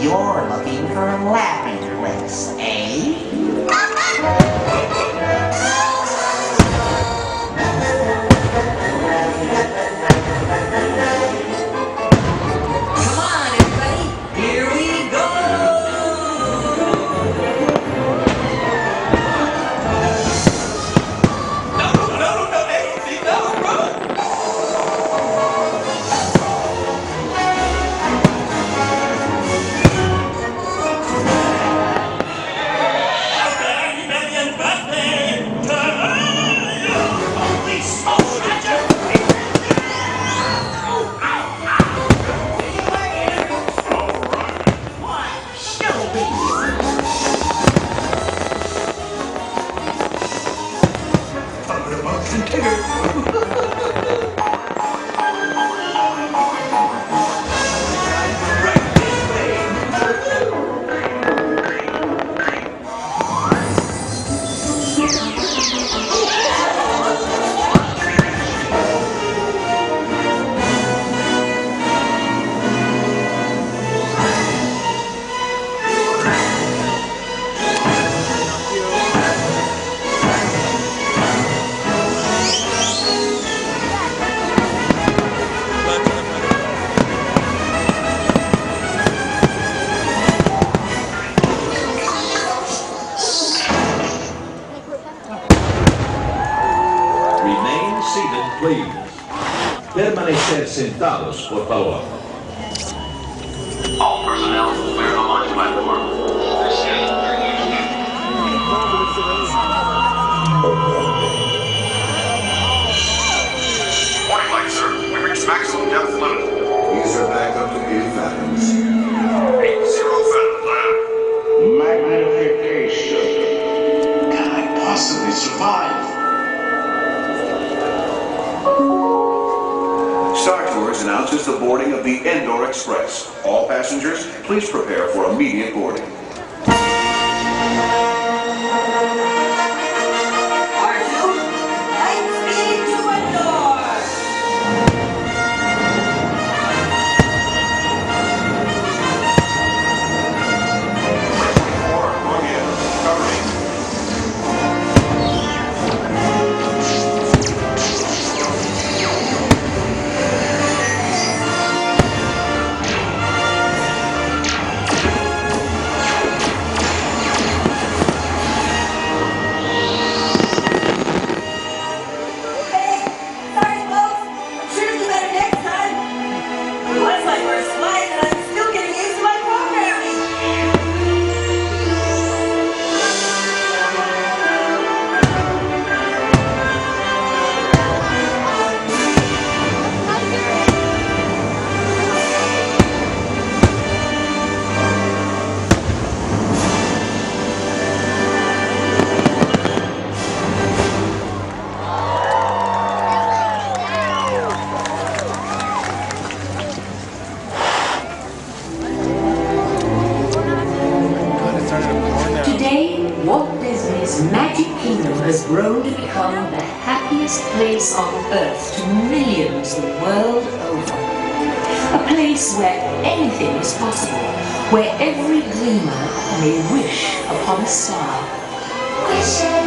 You're looking for a laughing place, eh? Come on, everybody, here we go! Please. Permanecer sentados, por favor. All personnel, clear the launch platform. Warning light, sir. We reached maximum depth limit. Ease her back up to 80 fathoms. 80 fathoms, lab. Magnification. Can I possibly survive? Star Tours announces the boarding of the Endor Express. All passengers, please prepare for immediate boarding. Has grown to become the happiest place on earth to millions the world over. A place where anything is possible, where every dreamer may wish upon a star. Wishes.